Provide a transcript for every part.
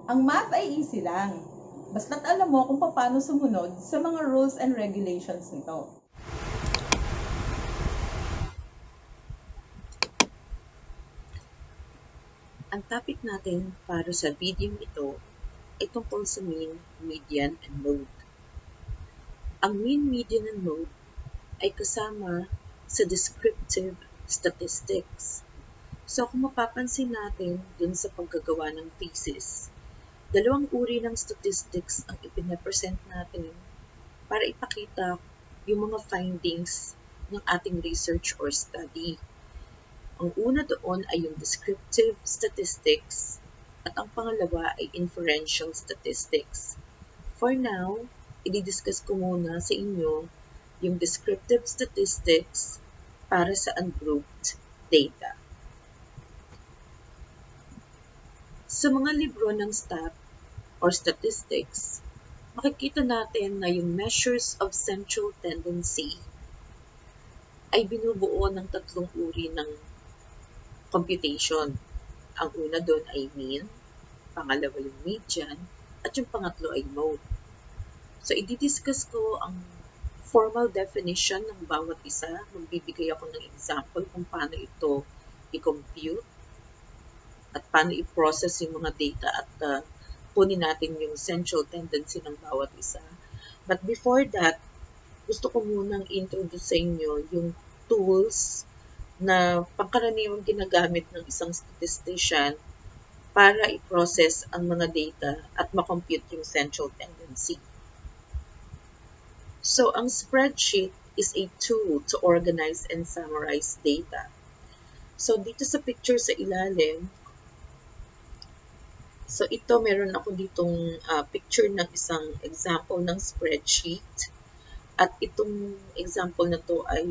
Ang math ay easy lang. Basta't alam mo kung paano sumunod sa mga rules and regulations nito. Ang topic natin para sa video ito ay tungkol sa mean, median, and mode. Ang mean, median, and mode ay kasama sa descriptive statistics. So kung mapapansin natin dun sa paggagawa ng thesis, dalawang uri ng statistics ang ipinapresent natin para ipakita yung mga findings ng ating research or study. Ang una doon ay yung descriptive statistics at ang pangalawa ay inferential statistics. For now, i-discuss ko muna sa inyo yung descriptive statistics para sa ungrouped data. Sa mga libro ng stat or statistics, makikita natin na yung measures of central tendency ay binubuo ng tatlong uri ng computation. Ang una doon ay mean, pangalawa yung median, at yung pangatlo ay mode. So, i-discuss ko ang formal definition ng bawat isa. Magbibigay ako ng example kung paano ito i-compute at paano i-process yung mga data at kunin natin yung central tendency ng bawat isa. But before that, gusto ko munang introduce sa inyo yung tools na pangkaraniwang ginagamit ng isang statistician para i-process ang mga data at makompute yung central tendency. So, ang spreadsheet is a tool to organize and summarize data. So, dito sa picture sa ilalim, so ito meron ako ditong picture ng isang example ng spreadsheet. At itong example na to ay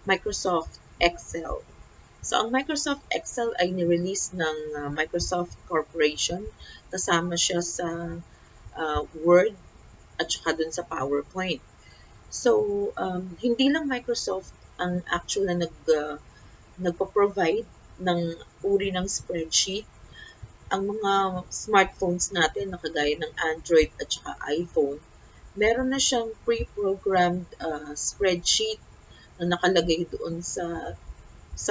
Microsoft Excel. So, ang Microsoft Excel ay ni-release ng Microsoft Corporation. Kasama siya sa Word at saka dun sa PowerPoint. So, hindi lang Microsoft ang actual na nagpo-provide ng uri ng spreadsheet. Ang mga smartphones natin na kagaya ng Android at saka iPhone, meron na siyang pre-programmed spreadsheet na nakalagay doon sa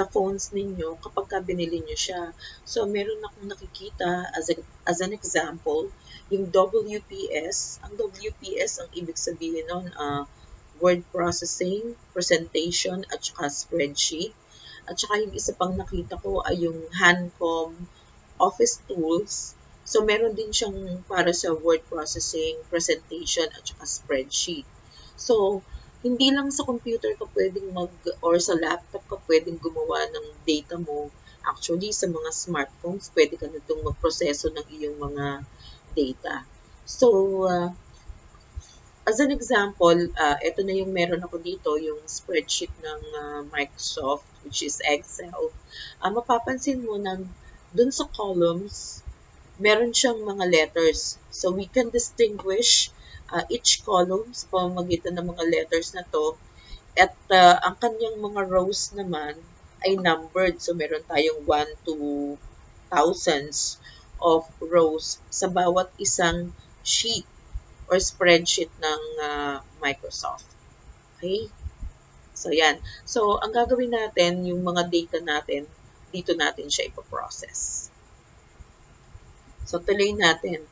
phones ninyo kapag binili nyo siya. So, meron akong nakikita as an example, yung WPS. Ang WPS, ang ibig sabihin nun, word processing, presentation, at saka spreadsheet. At saka yung isa pang nakita ko ay yung Hancom office tools. So, meron din siyang para sa word processing, presentation, at saka spreadsheet. So, hindi lang sa computer ka pwedeng or sa laptop ka pwedeng gumawa ng data mo. Actually, sa mga smartphones, pwede ka na itong magproseso ng iyong mga data. So, as an example, ito na yung meron ako dito, yung spreadsheet ng Microsoft, which is Excel. Mapapansin mo na dun sa columns, meron siyang mga letters. So, we can distinguish each column sa pamamagitan ng mga letters na to. At ang kanyang mga rows naman ay numbered. So, meron tayong 1 to thousands of rows sa bawat isang sheet or spreadsheet ng Microsoft. Okay? So, yan. So, ang gagawin natin, yung mga data natin, dito natin siya ipoprocess. So, tuloy natin.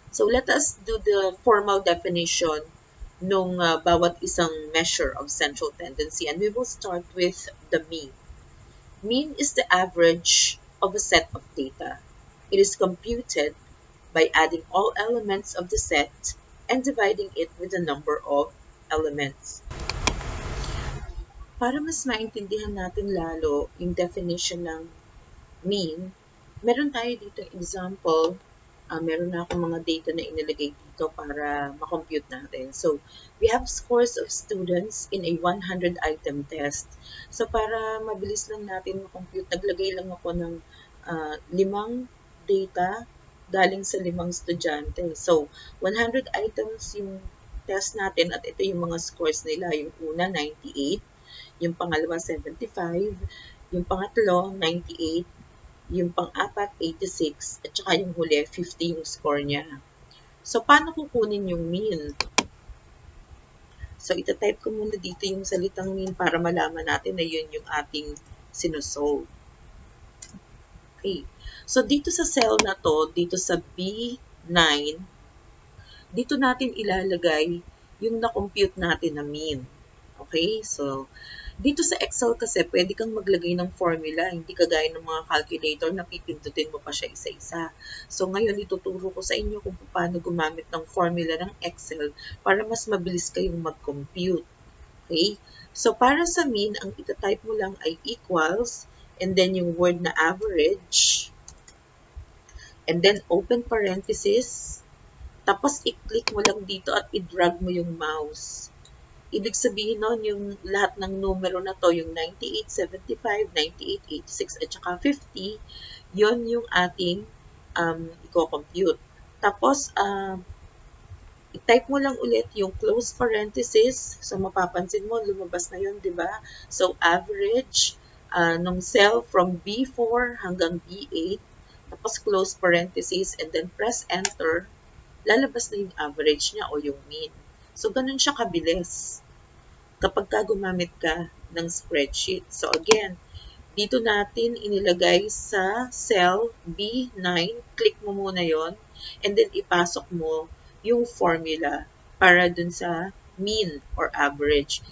So, let us do the formal definition nung bawat isang measure of central tendency. And we will start with the mean. Mean is the average of a set of data. It is computed by adding all elements of the set and dividing it with the number of elements. Para mas maintindihan natin lalo yung definition ng mean, meron tayo dito example. Meron na akong mga data na inilagay dito para makompute natin. So, we have scores of students in a 100-item test. So, para mabilis lang natin makompute, naglagay lang ako ng 5 data galing sa 5 estudyante. So, 100 items yung test natin at ito yung mga scores nila. Yung una, 98. Yung pangalawa, 75. Yung pangatlo, 98. yung pang-apat, 86, at saka yung huli, 50 yung score niya. So, paano kukunin yung mean? So, itatype ko muna dito yung salitang mean para malaman natin na yun yung ating sinusolve. Okay. So, dito sa cell na to, dito sa B9, dito natin ilalagay yung na-compute natin na mean. Okay? So, dito sa Excel kasi, pwede kang maglagay ng formula. Hindi kagaya ng mga calculator na pipindutin mo pa siya isa-isa. So, ngayon, ituturo ko sa inyo kung paano gumamit ng formula ng Excel para mas mabilis kayong mag-compute. Okay? So, para sa mean, ang itatype mo lang ay equals, and then yung word na average, and then open parenthesis, tapos i-click mo lang dito at i-drag mo yung mouse. Ibig sabihin nun, yung lahat ng numero na to, yung 98, 75, 98, 86, at saka 50, yon yung ating i-compute. Tapos, i-type mo lang ulit yung close parenthesis. So, mapapansin mo, lumabas na yun, di ba? So, average nung cell from B4 hanggang B8, tapos close parenthesis, and then press enter, lalabas na yung average niya o yung mean. So, ganun siya kabilis kapag gumamit ka ng spreadsheet. So, again, dito natin inilagay sa cell B9, click mo muna yon, and then ipasok mo yung formula para dun sa mean or average.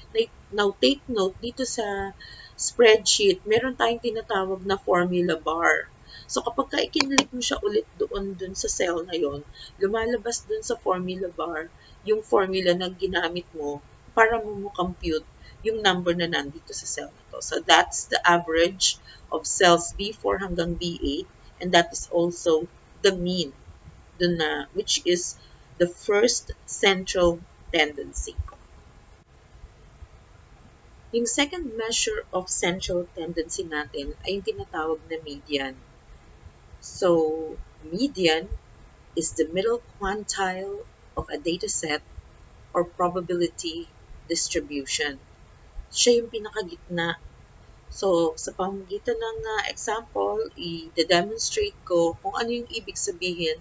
Now, take note, dito sa spreadsheet, meron tayong tinatawag na formula bar. So, kapag i-click mo siya ulit dun sa cell na yon, lumalabas dun sa formula bar yung formula na ginamit mo para mo compute yung number na nandito sa cell na to. So, that's the average of cells B4 hanggang B8, and that is also the mean, dun na, which is the first central tendency. Yung second measure of central tendency natin ay yung tinatawag na median. So, median is the middle quantile of a dataset or probability distribution. Siya yung pinakagitna. So, sa pamamagitan ng example, i-demonstrate ko kung ano yung ibig sabihin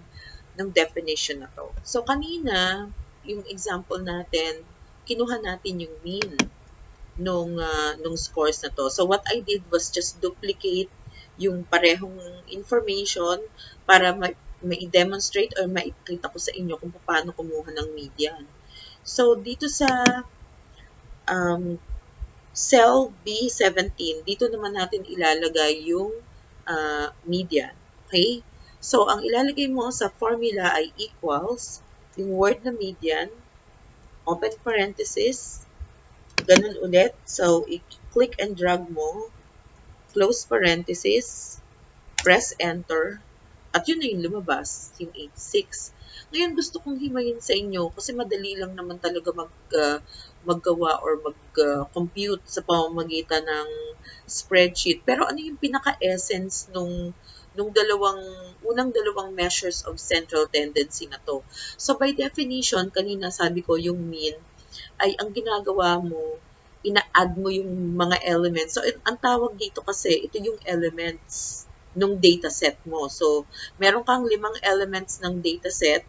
ng definition na to. So, kanina, yung example natin, kinuha natin yung mean nung scores na to. So, what I did was just duplicate yung parehong information para ma-demonstrate or ma-ikita ko sa inyo kung paano kumuha ng median. So, dito sa cell B17, dito naman natin ilalagay yung median. Okay? So, ang ilalagay mo sa formula ay equals, yung word na median, open parenthesis, ganun ulit. So, i-click and drag mo, close parenthesis, press enter, at yun na yung lumabas, yung 86. Ngayon, gusto kong himayin sa inyo kasi madali lang naman talaga maggawa or mag-compute sa pamamagitan ng spreadsheet. Pero ano yung pinaka-essence nung unang dalawang measures of central tendency na to? So, by definition, kanina sabi ko yung mean ay ang ginagawa mo, ina-add mo yung mga elements. So, ang tawag dito kasi, ito yung elements nung dataset mo. So, meron kang 5 elements ng dataset,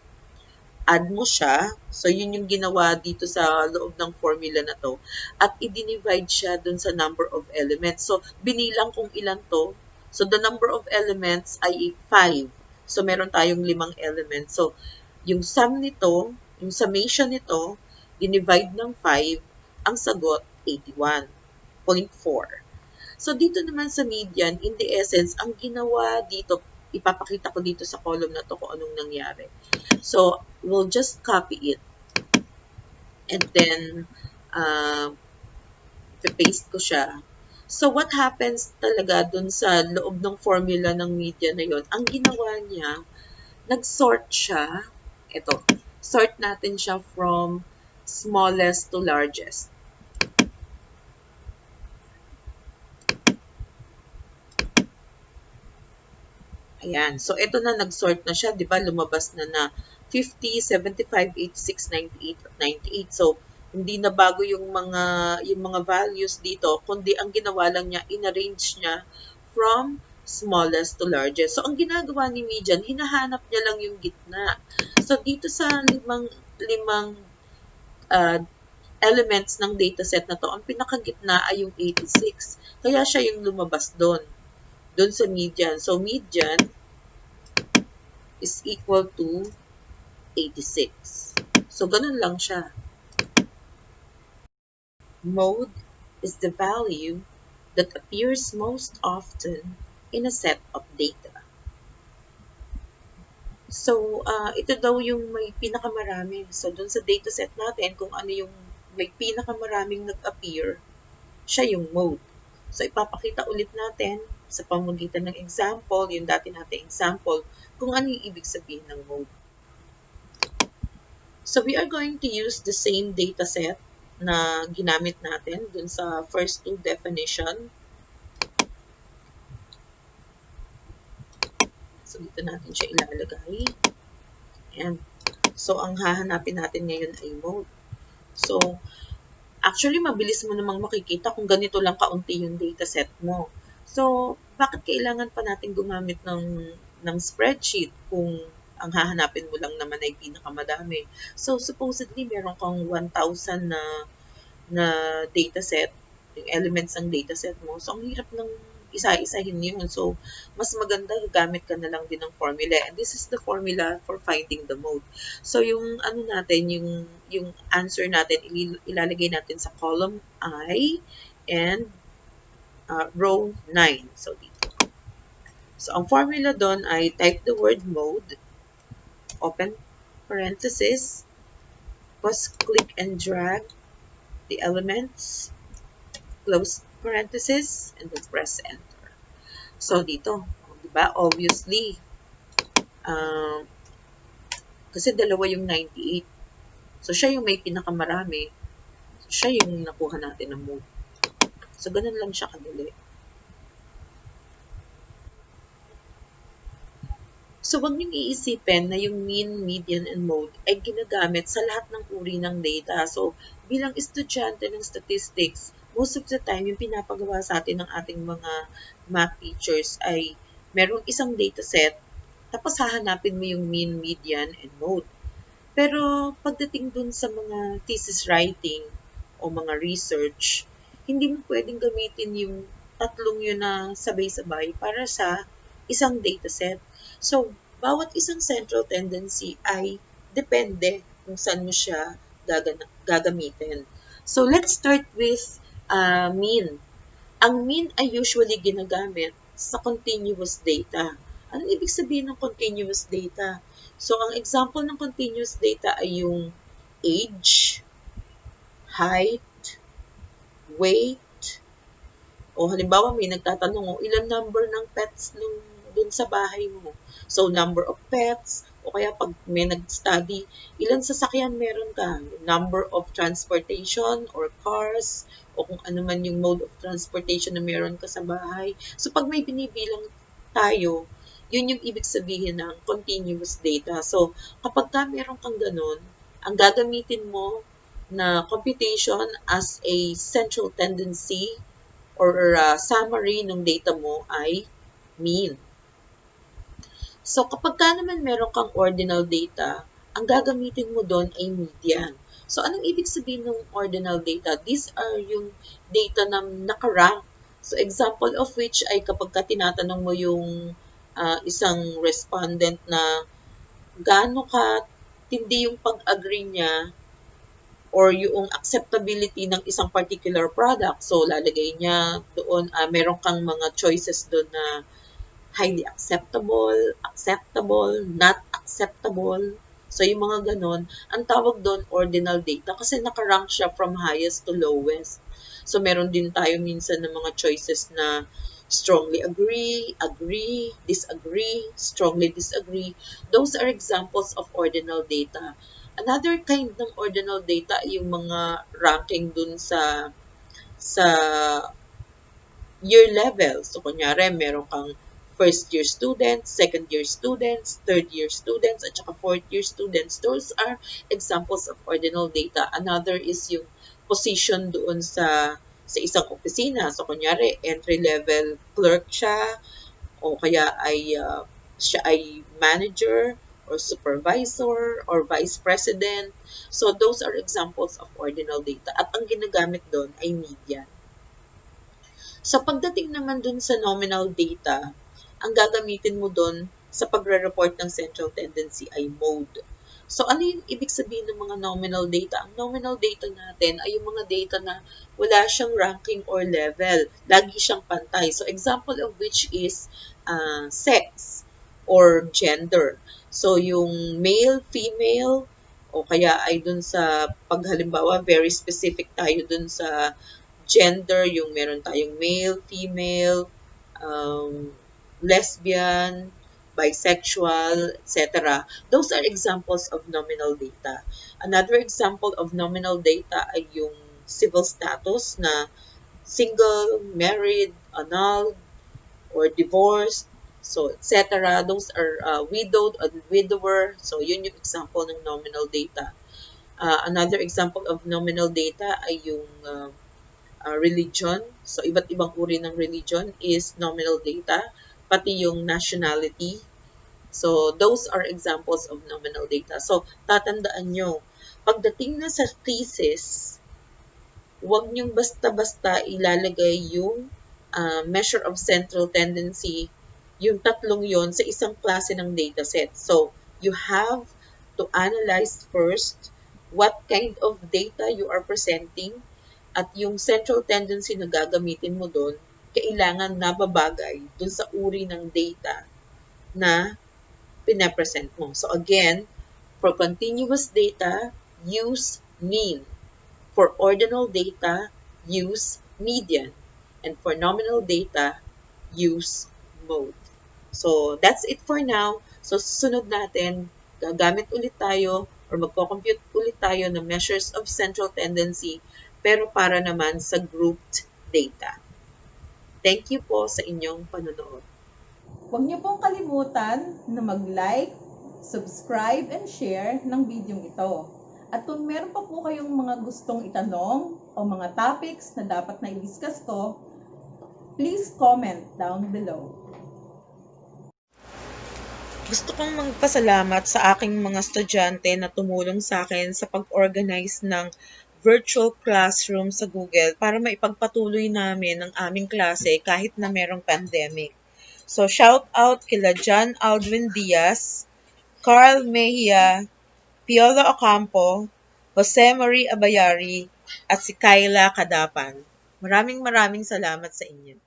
add mo siya. So, yun yung ginawa dito sa loob ng formula na to. At i-divide siya dun sa number of elements. So, binilang kung ilan to. So, the number of elements ay 5. So, meron tayong 5 elements. So, yung sum nito, yung summation nito, dinivide ng 5, ang sagot, 81.4. So, dito naman sa median, in the essence, ang ginawa dito, ipapakita ko dito sa column na to kung anong nangyari. So, we'll just copy it. And then, paste ko siya. So, what happens talaga dun sa loob ng formula ng median na yon? Ang ginawa niya, nag-sort siya. Ito, sort natin siya from smallest to largest. Ayan. So, ito na, nag-sort na siya. Diba, lumabas na 50, 75, 86, 98, at 98. So, hindi na bago yung mga values dito, kundi ang ginawa lang niya, in-arrange niya from smallest to largest. So, ang ginagawa ni median, hinahanap niya lang yung gitna. So, dito sa limang elements ng dataset na to, ang pinakagitna ay yung 86. Kaya siya yung lumabas doon sa median. So, median is equal to 86. So, ganun lang siya. Mode is the value that appears most often in a set of data. So, ito daw yung may pinakamarami. So, dun sa dataset natin, kung ano yung may pinakamaraming nag-appear, siya yung mode. So, ipapakita ulit natin sa pamamagitan ng example, yung dati nating example, kung ano yung ibig sabihin ng mode. So, we are going to use the same dataset na ginamit natin dun sa first two definition. So, dito natin siya ilalagay. And, so, ang hahanapin natin ngayon ay mode. So, actually, mabilis mo namang makikita kung ganito lang kaunti yung dataset mo. So, bakit kailangan pa natin gumamit ng spreadsheet kung ang hahanapin mo lang naman ay pinakamadami? So, supposedly, meron kang 1,000 na dataset, yung elements ng dataset mo. So, ang hirap ng isa-isahin yun. So, mas maganda gamit ka na lang din ng formula. And this is the formula for finding the mode. So, yung ano natin, yung answer natin, ilalagay natin sa column I and row 9. So, dito. So, ang formula doon ay type the word mode, open parenthesis, tapos click and drag the elements, close parenthesis, and then press enter. So, dito, diba? Obviously, kasi dalawa yung 98. So, siya yung may pinakamarami. So, siya yung nakuha natin ng mode. So, ganun lang siya kadali. So, wag niyong iisipin na yung mean, median, and mode ay ginagamit sa lahat ng uri ng data. So, bilang estudyante ng statistics, most of the time, yung pinapagawa sa atin ng ating mga math teachers ay merong isang dataset, tapos hahanapin mo yung mean, median, and mode. Pero pagdating dun sa mga thesis writing o mga research, hindi mo pwedeng gamitin yung tatlong yun na sabay-sabay para sa isang dataset. So, bawat isang central tendency ay depende kung saan mo siya gagamitin. So, let's start with mean. Ang mean ay usually ginagamit sa continuous data. Anong ibig sabihin ng continuous data? So, ang example ng continuous data ay yung age, height, weight, o halimbawa may nagtatanong, ilan number ng pets dun sa bahay mo? So, number of pets, o kaya pag may nag-study, ilan sasakyan meron ka? Number of transportation or cars, o kung ano man yung mode of transportation na meron ka sa bahay. So, pag may binibilang tayo, yun yung ibig sabihin ng continuous data. So, kapag ka meron kang ganun, ang gagamitin mo na computation as a central tendency or summary ng data mo ay mean. So, kapag ka naman meron kang ordinal data, ang gagamitin mo doon ay median. So, anong ibig sabihin ng ordinal data? These are yung data na nakarank. So, example of which ay kapag ka tinatanong mo yung isang respondent na gaano ka tindi yung pag-agree niya or yung acceptability ng isang particular product. So, lalagay niya doon, meron kang mga choices doon na highly acceptable, acceptable, not acceptable. So, yung mga ganon, ang tawag doon ordinal data kasi nakarank siya from highest to lowest. So, meron din tayo minsan ng mga choices na strongly agree, agree, disagree, strongly disagree. Those are examples of ordinal data. Another kind ng ordinal data ay yung mga ranking dun sa year level. So, kunyari, meron kang first year students, second year students, third year students, at saka fourth year students. Those are examples of ordinal data. Another is yung position doon sa isang opisina. So, kunyari, entry level clerk siya, o kaya ay siya ay manager or supervisor or vice president. So those are examples of ordinal data at ang ginagamit doon ay median. Sa pagdating naman dun sa nominal data, ang gagamitin mo dun sa pagre-report ng central tendency ay mode. So, ano yung ibig sabihin ng mga nominal data? Ang nominal data natin ay yung mga data na wala siyang ranking or level. Lagi siyang pantay. So, example of which is sex or gender. So, yung male, female, o kaya ay dun sa paghalimbawa, very specific tayo dun sa gender, yung meron tayong male, female, lesbian, bisexual, etc. Those are examples of nominal data. Another example of nominal data ay yung civil status na single, married, annulled, or divorced, so etc. Those are widowed and widower. So yun yung example ng nominal data. Another example of nominal data ay yung religion. So, iba't ibang uri ng religion is nominal data, pati yung nationality. So, those are examples of nominal data. So, tatandaan nyo, pagdating na sa thesis, huwag nyong basta-basta ilalagay yung measure of central tendency, yung tatlong yon sa isang klase ng dataset. So, you have to analyze first what kind of data you are presenting at yung central tendency na gagamitin mo doon, kailangan nababagay doon sa uri ng data na pinapresent mo. So again, for continuous data, use mean. For ordinal data, use median. And for nominal data, use mode. So that's it for now. So susunod natin, gagamit ulit tayo or magko-compute ulit tayo ng measures of central tendency pero para naman sa grouped data. Thank you po sa inyong panonood. Huwag niyo pong kalimutan na mag-like, subscribe, and share ng video ito. At kung meron pa po kayong mga gustong itanong o mga topics na dapat na i-discuss ko, please comment down below. Gusto kong magpasalamat sa aking mga estudyante na tumulong sa akin sa pag-organize ng virtual classroom sa Google para maipagpatuloy namin ang aming klase kahit na merong pandemic. So, shout out kila John Aldwin Diaz, Carl Mejia, Piolo Ocampo, Jose Marie Abayari, at si Kyla Kadapan. Maraming salamat sa inyo.